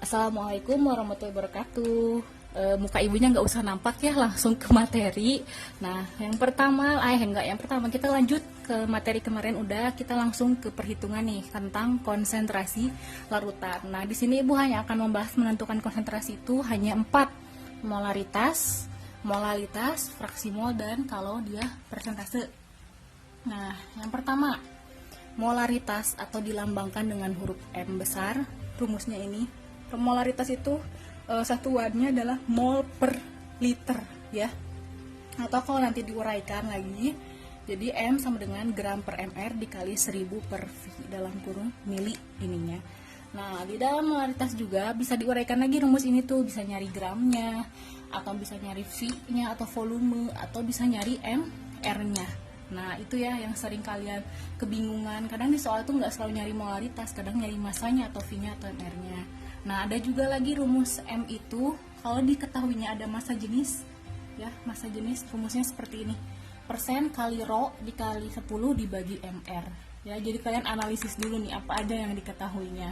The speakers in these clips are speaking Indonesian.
Assalamualaikum warahmatullahi wabarakatuh. Muka ibunya nggak usah nampak ya, langsung ke materi. Nah, yang pertama kita lanjut ke materi kemarin udah, kita langsung ke perhitungan nih tentang konsentrasi larutan. Nah, di sini ibu hanya akan membahas menentukan konsentrasi itu hanya 4: molaritas, molalitas, fraksi mol, dan kalau dia persentase. Nah, yang pertama, molaritas atau dilambangkan dengan huruf M besar. Rumusnya ini, molaritas itu satuannya adalah mol per liter ya. Atau kalau nanti diuraikan lagi, jadi M sama dengan gram per mr dikali 1000 per V dalam kurung mili ininya. Nah, di dalam molaritas juga bisa diuraikan lagi rumus ini tuh, bisa nyari gramnya, atau bisa nyari V-nya atau volume, atau bisa nyari mr-nya. Nah, itu ya yang sering kalian kebingungan. Kadang di soal tuh nggak selalu nyari molaritas, kadang nyari masanya atau V-nya atau mr-nya. Nah, ada juga lagi rumus M itu, kalau diketahuinya ada massa jenis, ya, massa jenis rumusnya seperti ini. Persen kali rho dikali 10 dibagi mr. Ya, jadi kalian analisis dulu nih apa ada yang diketahuinya.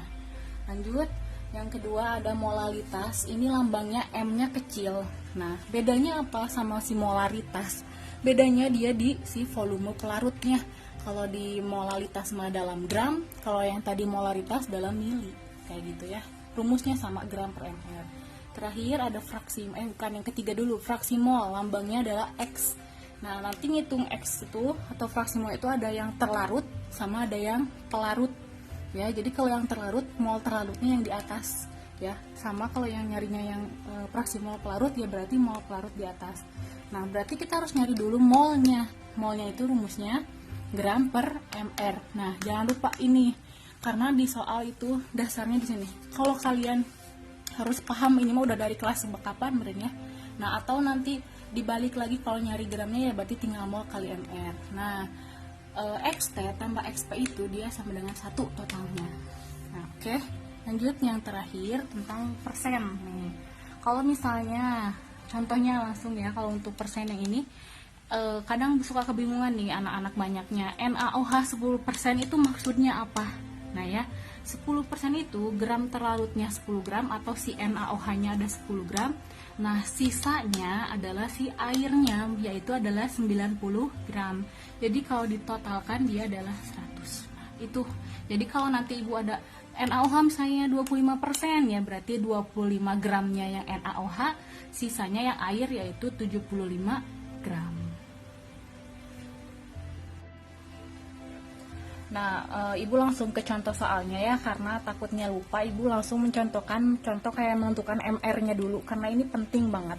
Lanjut, yang kedua ada molalitas. Ini lambangnya M-nya kecil. Nah, bedanya apa sama si molaritas? Bedanya dia di si volume pelarutnya. Kalau di molalitas mah dalam gram, kalau yang tadi molaritas dalam mili, kayak gitu ya. Rumusnya sama, gram per ml. Terakhir ada fraksi, bukan, yang ketiga dulu, fraksi mol, lambangnya adalah X. Nah, nanti ngitung X itu atau fraksi mol itu ada yang terlarut sama ada yang pelarut. Ya, jadi kalau yang terlarut, mol terlarutnya yang di atas. Ya, sama kalau yang nyarinya yang fraksi mol pelarut, ya berarti mol pelarut di atas. Nah, berarti kita harus nyari dulu molnya. Molnya itu rumusnya gram per mr. Nah, jangan lupa ini, karena di soal itu dasarnya di sini. Kalau kalian harus paham, ini mah udah dari kelas kapan berarti ya. Nah, atau nanti dibalik lagi, kalau nyari gramnya ya berarti tinggal mol kali mr. Nah, xt tambah xp itu dia sama dengan 1 totalnya. Nah, oke. Lanjut yang terakhir tentang persen nih. Kalau misalnya contohnya langsung ya, kalau untuk persen yang ini kadang suka kebingungan nih anak-anak banyaknya. NaOH 10% itu maksudnya apa? Nah ya, 10% itu gram terlarutnya 10 gram atau si NaOH-nya ada 10 gram. Nah, sisanya adalah si airnya, yaitu adalah 90 gram. Jadi kalau ditotalkan dia adalah 100. Itu. Jadi kalau nanti ibu ada NaOH misalnya 25%, ya berarti 25 gramnya yang NaOH, sisanya yang air yaitu 75 gram. Nah, ibu langsung ke contoh soalnya ya, karena takutnya lupa. Ibu langsung mencontohkan contoh kayak menentukan MR-nya dulu, karena ini penting banget.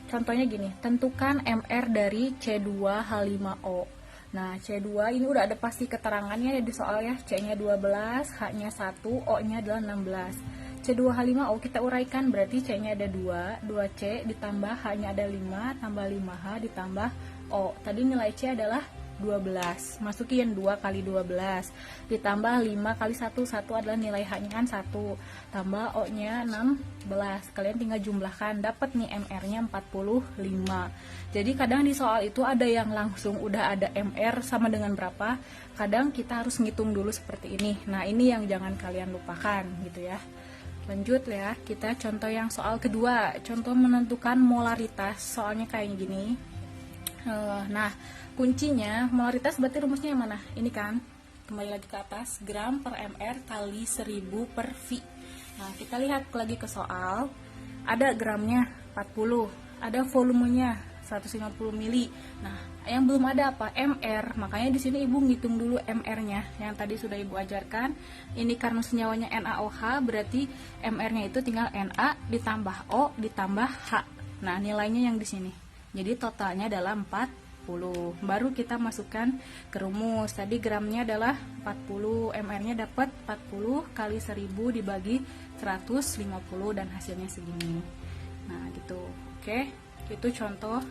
Contohnya gini, tentukan MR dari C2H5O. Nah, C2 ini udah ada pasti keterangannya ya di soal ya. C-nya 12, H-nya 1, O-nya adalah 16. C2H5O kita uraikan, berarti C-nya ada 2, 2C ditambah H-nya ada 5, tambah 5H ditambah O. Tadi nilai C adalah 12, masukin 2 kali 12 ditambah 5 kali 1, 1 adalah nilai H nya kan 1, tambah O nya 16, kalian tinggal jumlahkan, dapat nih MR nya 45. Jadi kadang di soal itu ada yang langsung udah ada MR sama dengan berapa, kadang kita harus ngitung dulu seperti ini. Nah, ini yang jangan kalian lupakan gitu ya. Lanjut ya, kita contoh yang soal kedua, contoh menentukan molaritas. Soalnya kayak gini. Nah, kuncinya molaritas berarti rumusnya yang mana? Ini kan, kembali lagi ke atas, gram per mr kali 1000 per V. Nah, kita lihat lagi ke soal, ada gramnya 40, ada volumenya 150 mili. Nah, yang belum ada apa? MR. Makanya di sini ibu ngitung dulu MR-nya yang tadi sudah ibu ajarkan. Ini karena senyawanya NaOH, berarti MR-nya itu tinggal Na ditambah O ditambah H. Nah, nilainya yang di sini. Jadi totalnya adalah 40. Baru kita masukkan ke rumus. Tadi gramnya adalah 40, MR-nya dapat 40 kali 1000 dibagi 150 dan hasilnya segini. Nah, gitu. Oke, itu contoh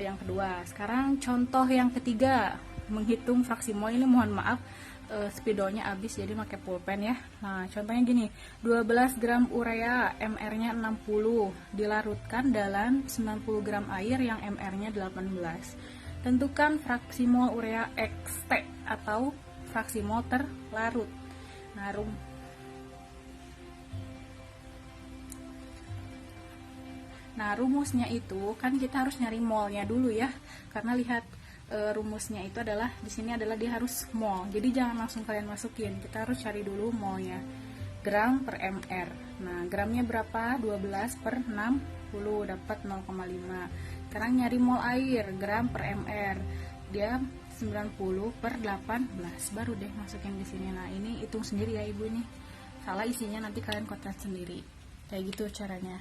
yang kedua. Sekarang contoh yang ketiga, menghitung fraksi mol. Ini mohon maaf spidolnya habis jadi pakai pulpen ya. Nah, contohnya gini, 12 gram urea, MR-nya 60, dilarutkan dalam 90 gram air yang MR-nya 18. Tentukan fraksi mol urea XT atau fraksi mol terlarut. Nah, Nah, rumusnya itu kan kita harus nyari molnya dulu ya. Karena lihat rumusnya itu adalah di sini adalah dia harus mol. Jadi jangan langsung kalian masukin. Kita harus cari dulu molnya. Gram per mr. Nah, gramnya berapa? 12 per 60 dapat 0,5. Sekarang nyari mol air, gram per mr. Dia 90 per 18. Baru deh masukin di sini. Nah, ini hitung sendiri ya Ibu nih. Salah isinya nanti kalian kotak sendiri. Kayak gitu caranya.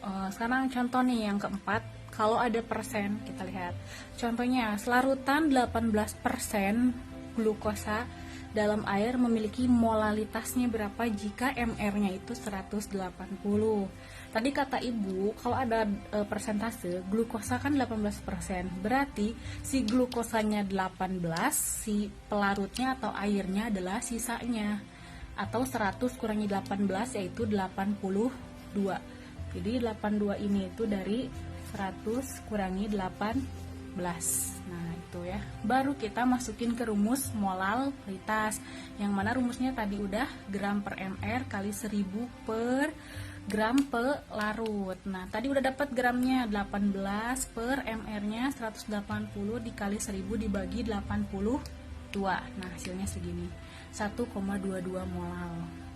Sekarang contoh nih yang keempat, kalau ada persen kita lihat contohnya selarutan 18% glukosa dalam air memiliki molalitasnya berapa jika mr-nya itu 180. Tadi kata ibu kalau ada persentase glukosa kan 18%, berarti si glukosanya 18, si pelarutnya atau airnya adalah sisanya, atau 100 kurangi 18 yaitu 82. Jadi 82 ini itu dari 100 kurangi 18. Nah, itu ya. Baru kita masukin ke rumus molalitas. Yang mana rumusnya tadi udah gram per mr kali 1000 per gram per larut. Nah, tadi udah dapat gramnya 18 per mr-nya 180 dikali 1000 dibagi 82. Nah, hasilnya segini. 1,22 molal.